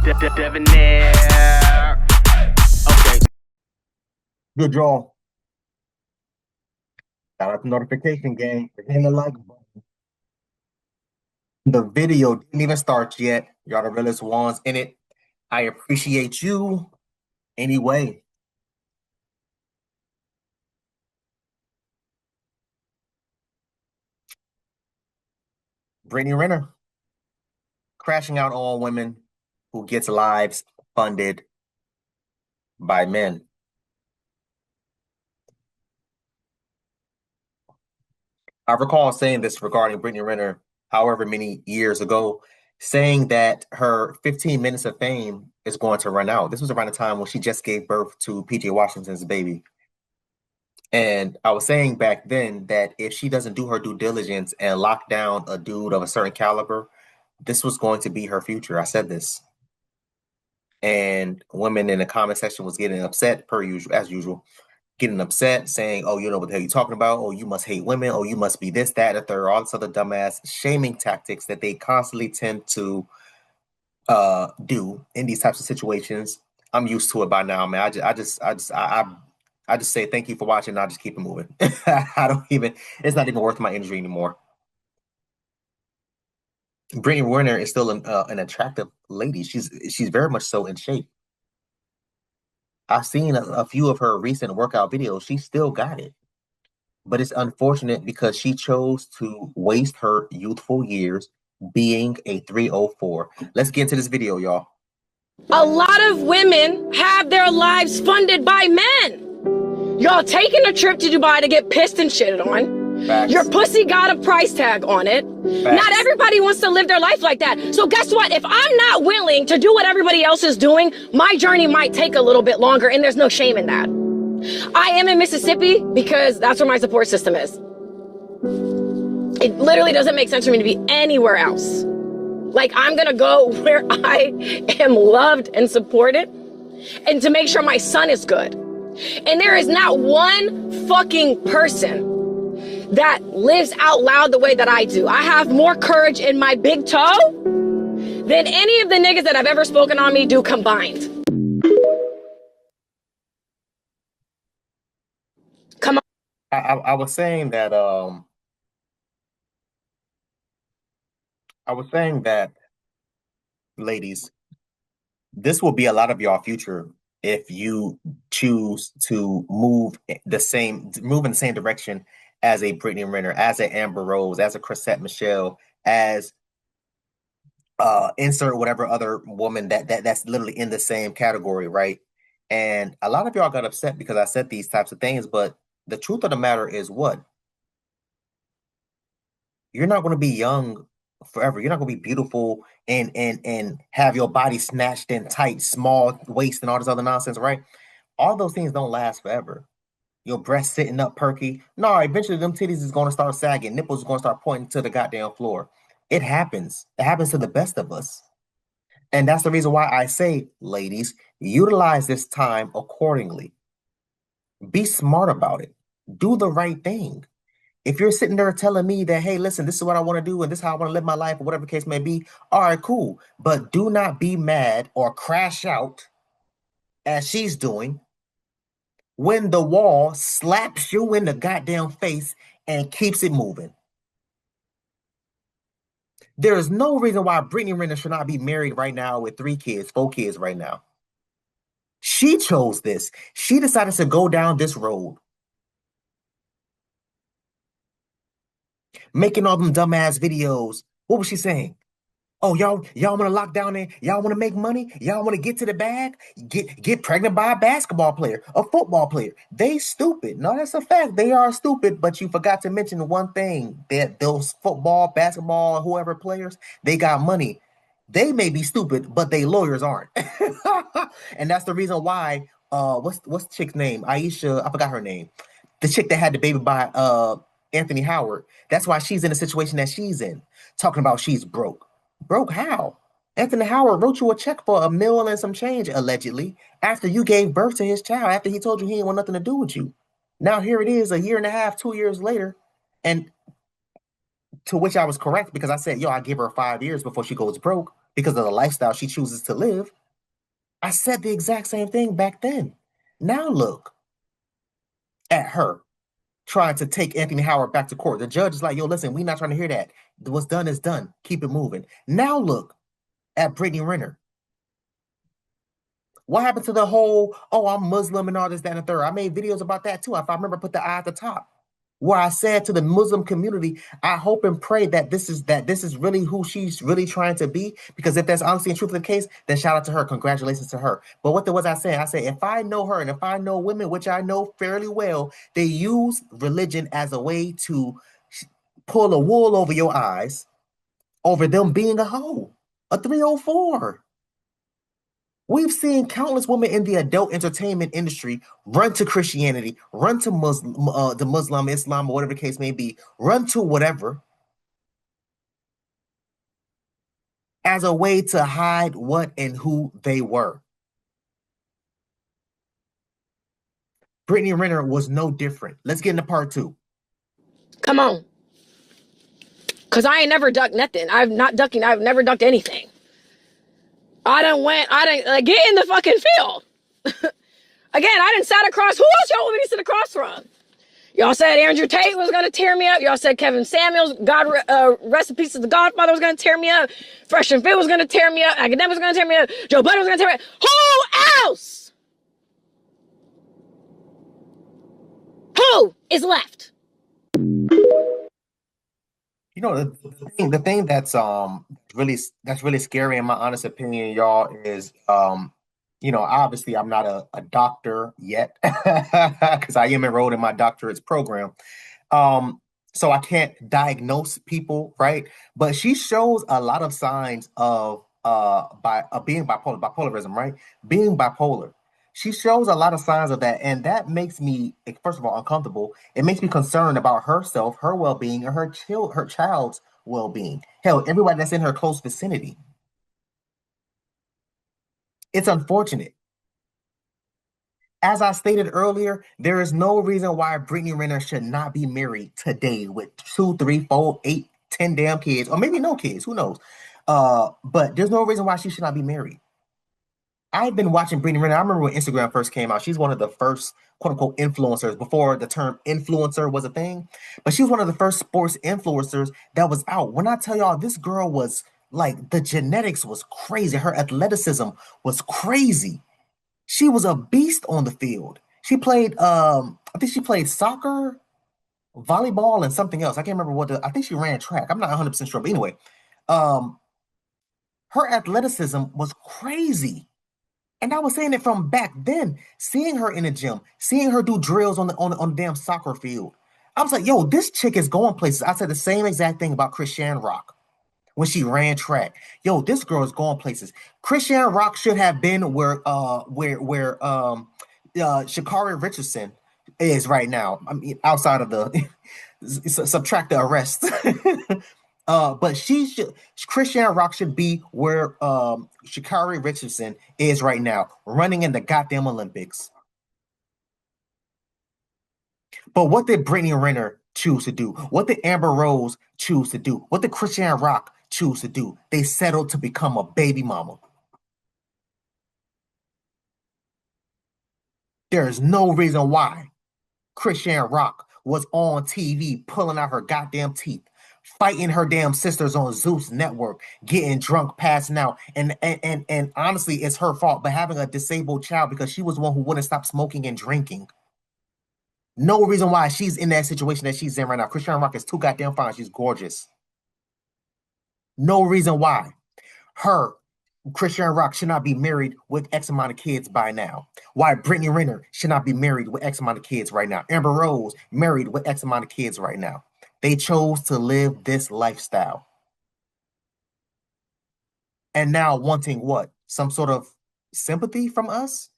Debonair. Okay. Good draw. Shout out the notification gang. Hitting the like button. The video didn't even start yet. Y'all the realest ones in it. I appreciate you anyway. Brittany Renner crashing out on women who gets lives funded by men. I recall saying this regarding Brittany Renner, however many years ago, saying that her 15 minutes of fame is going to run out. This was around the time when she just gave birth to PJ Washington's baby. And I was saying back then that if she doesn't do her due diligence and lock down a dude of a certain caliber, this was going to be her future. I said this. And women in the comment section was getting upset as usual, getting upset, saying, oh, you know what the hell you're talking about? Oh, you must hate women. Oh, you must be this, that, and the third, all this other dumbass shaming tactics that they constantly tend to do in these types of situations. I'm used to it by now, man. I just say thank you for watching, and I just keep it moving. It's not even worth my energy anymore. Brittany Renner is still an attractive lady. She's very much so in shape. I've seen a few of her recent workout videos. She still got it. But it's unfortunate because she chose to waste her youthful years being a 304. Let's get into this video, y'all. A lot of women have their lives funded by men. Y'all taking a trip to Dubai to get pissed and shitted on. Facts. Your pussy got a price tag on it. Facts. Not everybody wants to live their life like that. So guess what? If I'm not willing to do what everybody else is doing, my journey might take a little bit longer, and there's no shame in that. I am in Mississippi because that's where my support system is. It literally doesn't make sense for me to be anywhere else. Like, I'm gonna go where I am loved and supported, and to make sure my son is good. And there is not one fucking person that lives out loud the way that I do. I have more courage in my big toe than any of the niggas that have ever spoken on me do combined. Come on. I was saying that ladies, this will be a lot of y'all future if you choose to move in the same direction as a Brittany Renner, as an Amber Rose, as a Chrisette Michelle, as insert whatever other woman that's literally in the same category, right? And a lot of y'all got upset because I said these types of things, but the truth of the matter is what? You're not going to be young forever. You're not going to be beautiful and have your body snatched in tight, small waist and all this other nonsense, right? All those things don't last forever. Your breast sitting up perky. No, eventually them titties is going to start sagging. Nipples is going to start pointing to the goddamn floor. It happens. It happens to the best of us. And that's the reason why I say, ladies, utilize this time accordingly. Be smart about it. Do the right thing. If you're sitting there telling me that, hey, listen, this is what I want to do and this is how I want to live my life or whatever the case may be, all right, cool. But do not be mad or crash out as she's doing when the wall slaps you in the goddamn face and keeps it moving. There is no reason why Brittany Renner should not be married right now with 3 kids, 4 kids right now. She chose this. She decided to go down this road. Making all them dumbass videos. What was she saying? Oh, y'all want to lock down there? Y'all want to make money? Y'all want to get to the bag? Get pregnant by a basketball player, a football player. They stupid. No, that's a fact. They are stupid, but you forgot to mention one thing, that those football, basketball, whoever players, they got money. They may be stupid, but they lawyers aren't. And that's the reason why, what's the chick's name? Aisha, I forgot her name. The chick that had the baby by Anthony Howard. That's why she's in the situation that she's in. Talking about she's broke. Broke how? Anthony Howard wrote you a check for $1 million and some change, allegedly, after you gave birth to his child, after he told you he didn't want nothing to do with you. Now here it is, 1.5 years, 2 years later, and to which I was correct because I said, yo, I give her 5 years before she goes broke because of the lifestyle she chooses to live. I said the exact same thing back then. Now look at her trying to take Anthony Howard back to court. The judge is like, yo, listen, we're not trying to hear that. What's done is done. Keep it moving. Now look at Brittany Renner. What happened to the whole, oh, I'm Muslim and all this, that, and the third? I made videos about that too. If I remember, put the eye at the top. Where I said to the Muslim community, I hope and pray that this is really who she's really trying to be. Because if that's honestly and truth of the case, then shout out to her. Congratulations to her. But what was I saying? I said, if I know her and if I know women, which I know fairly well, they use religion as a way to pull a wool over your eyes over them being a hoe, a 304. We've seen countless women in the adult entertainment industry run to Christianity, run to the Muslim, Islam, or whatever the case may be, run to whatever as a way to hide what and who they were. Brittany Renner was no different. Let's get into part 2. Come on. Because I ain't never ducked nothing. I've never ducked anything. Get in the fucking field. Again, I didn't sat across. Who else y'all want me to sit across from? Y'all said Andrew Tate was going to tear me up. Y'all said Kevin Samuels, rest in peace to the Godfather, was going to tear me up. Fresh and Fit was going to tear me up. Academic was going to tear me up. Joe Budden was going to tear me up. Who else? Who is left? You know, the thing that's really scary in my honest opinion, y'all, is obviously I'm not a doctor yet because I am enrolled in my doctorate's program. So I can't diagnose people, right? But she shows a lot of signs of being bipolarism, right? Being bipolar. She shows a lot of signs of that, and that makes me, first of all, uncomfortable. It makes me concerned about herself, her well-being, and her child's well-being. Hell, everybody that's in her close vicinity. It's unfortunate. As I stated earlier, there is no reason why Brittany Renner should not be married today with 2, 3, 4, 8, 10 damn kids, or maybe no kids, who knows? But there's no reason why she should not be married. I've been watching Brittany Renner. I remember when Instagram first came out. She's one of the first quote unquote influencers before the term influencer was a thing. But she was one of the first sports influencers that was out. When I tell y'all, this girl was like, the genetics was crazy. Her athleticism was crazy. She was a beast on the field. She played, I think she played soccer, volleyball, and something else. I can't remember I think she ran track. I'm not 100% sure. But anyway, her athleticism was crazy. And I was saying it from back then, seeing her in the gym, seeing her do drills on the damn soccer field. I was like, yo, this chick is going places. I said the same exact thing about Christiane Rock when she ran track. Yo, this girl is going places. Christiane Rock should have been where Sha'Carri Richardson is right now. I mean, outside of the subtract the arrest. But Christiane Rock should be where Sha'Carri Richardson is right now, running in the goddamn Olympics. But what did Brittany Renner choose to do? What did Amber Rose choose to do? What did Christiane Rock choose to do? They settled to become a baby mama. There's no reason why Christiane Rock was on TV pulling out her goddamn teeth, fighting her damn sisters on Zeus Network, getting drunk, passing out. And honestly, it's her fault, but having a disabled child because she was the one who wouldn't stop smoking and drinking. No reason why she's in that situation that she's in right now. Christiane Rock is too goddamn fine. She's gorgeous. No reason why Christiane Rock should not be married with X amount of kids by now. Why Brittany Renner should not be married with X amount of kids right now. Amber Rose married with X amount of kids right now. They chose to live this lifestyle. And now wanting what? Some sort of sympathy from us?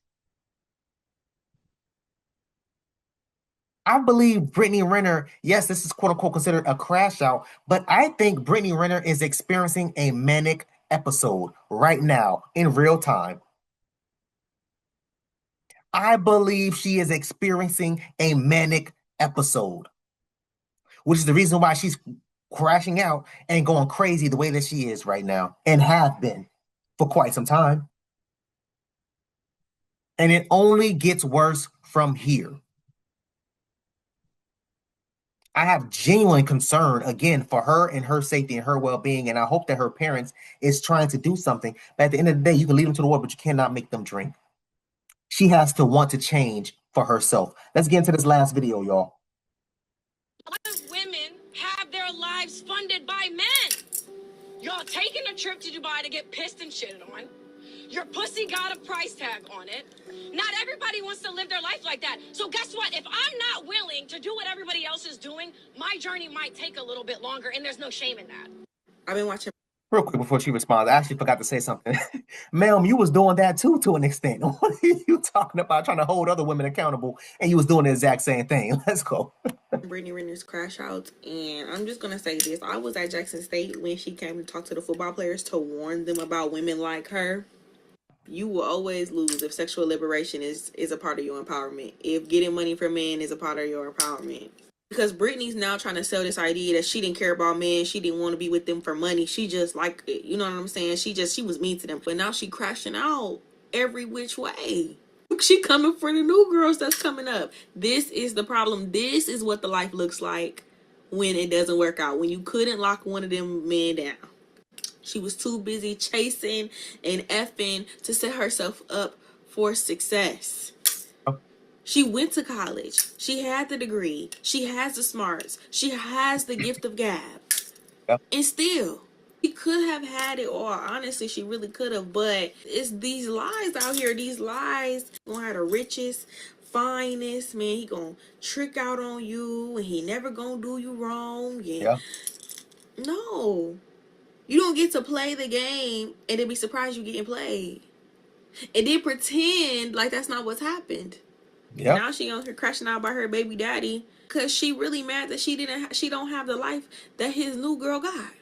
I believe Brittany Renner, yes, this is quote unquote considered a crash out, but I think Brittany Renner is experiencing a manic episode right now in real time. I believe she is experiencing a manic episode, which is the reason why she's crashing out and going crazy the way that she is right now and have been for quite some time. And it only gets worse from here. I have genuine concern again for her and her safety and her well-being, and I hope that her parents is trying to do something. But at the end of the day, you can lead them to the water, but you cannot make them drink. She has to want to change for herself. Let's get into this last video, y'all. A lot of women have their lives funded by men. Y'all taking a trip to Dubai to get pissed and shitted on. Your pussy got a price tag on it. Not everybody wants to live their life like that. So guess what? If I'm not willing to do what everybody else is doing, my journey might take a little bit longer, and there's no shame in that. I've been watching. Real quick before she responds, I actually forgot to say something. Ma'am, you was doing that too to an extent. What are you talking about? Trying to hold other women accountable, and you was doing the exact same thing. Let's go. Brittany Renner's crash outs, and I'm just gonna say this. I was at Jackson State when she came to talk to the football players to warn them about women like her. You will always lose if sexual liberation is a part of your empowerment. If getting money from men is a part of your empowerment. Because Brittany's now trying to sell this idea that she didn't care about men, she didn't want to be with them for money. She just liked it. You know what I'm saying? She was mean to them. But now she crashing out every which way. She coming for the new girls that's coming up. This is the problem. This is what the life looks like when it doesn't work out. When you couldn't lock one of them men down. She was too busy chasing and effing to set herself up for success. She went to college. She had the degree. She has the smarts. She has the gift of gab. Yep. And still, she could have had it all. Honestly, she really could have. But it's these lies out here. These lies. Gonna have the richest, finest, man. He gonna trick out on you. And he never gonna do you wrong. Yeah. No. You don't get to play the game and then be surprised you getting played. And then pretend like that's not what's happened. Yeah. Now she on here crashing out by her baby daddy because she really mad that she don't have the life that his new girl got.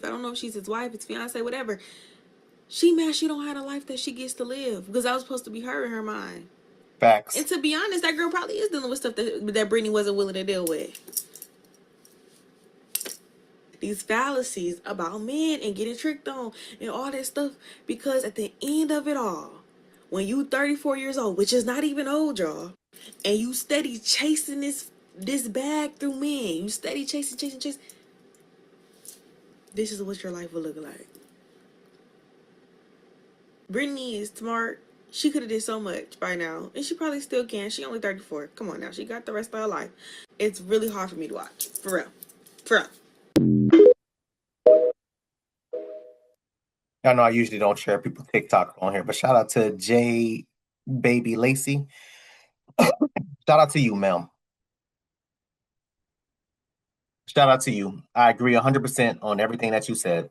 I don't know if she's his wife, his fiance, whatever. She mad she don't have the life that she gets to live because that was supposed to be her in her mind. Facts. And to be honest, that girl probably is dealing with stuff that Brittany wasn't willing to deal with. These fallacies about men and getting tricked on and all that stuff, because at the end of it all, when you 34 years old, which is not even old, y'all, and you steady chasing this bag through men, you steady chasing, this is what your life will look like. Brittany is smart. She could have did so much by now, and she probably still can. She only 34. Come on now, she got the rest of her life. It's really hard for me to watch, for real, for real. I know I usually don't share people TikTok on here, but shout out to J Baby Lacey. Shout out to you, ma'am. Shout out to you. I agree 100% on everything that you said.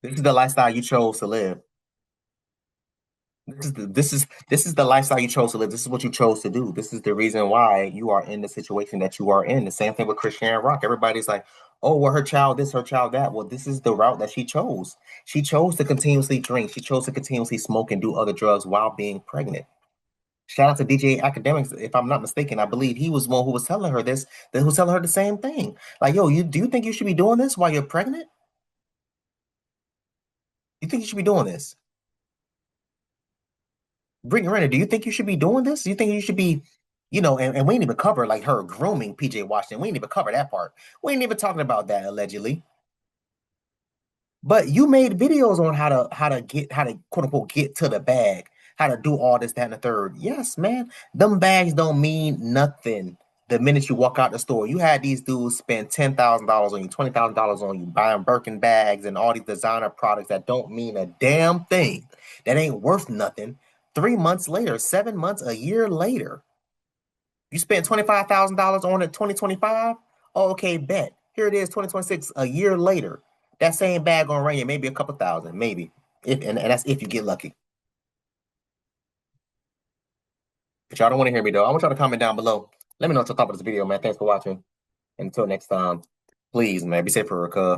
This is the lifestyle you chose to live. This is the lifestyle you chose to live. This is what you chose to do. This is the reason why you are in the situation that you are in. The same thing with Christiane Rock. Everybody's like, oh, well, her child this, her child that. Well, this is the route that she chose. She chose to continuously drink. She chose to continuously smoke and do other drugs while being pregnant. Shout out to DJ Academics. If I'm not mistaken, I believe he was one who was telling her this, that was telling her the same thing. Like, yo, do you think you should be doing this while you're pregnant? You think you should be doing this? Brittany Renner, do you think you should be doing this? Do you think you should be, and we ain't even cover like her grooming PJ Washington. We ain't even cover that part. We ain't even talking about that allegedly. But you made videos on how to quote unquote get to the bag, how to do all this, that, and the third. Yes, man. Them bags don't mean nothing the minute you walk out the store. You had these dudes spend $10,000 on you, $20,000 on you, buying Birkin bags and all these designer products that don't mean a damn thing, that ain't worth nothing. 3 months later, 7 months, a year later, you spent $25,000 on it 2025? Oh, okay, bet. Here it is, 2026, a year later. That same bag gonna run you maybe a couple thousand, maybe. And that's if you get lucky. But y'all don't want to hear me though. I want y'all to comment down below. Let me know what you thought of this video, man. Thanks for watching. Until next time, please, man, be safe for her, cuz.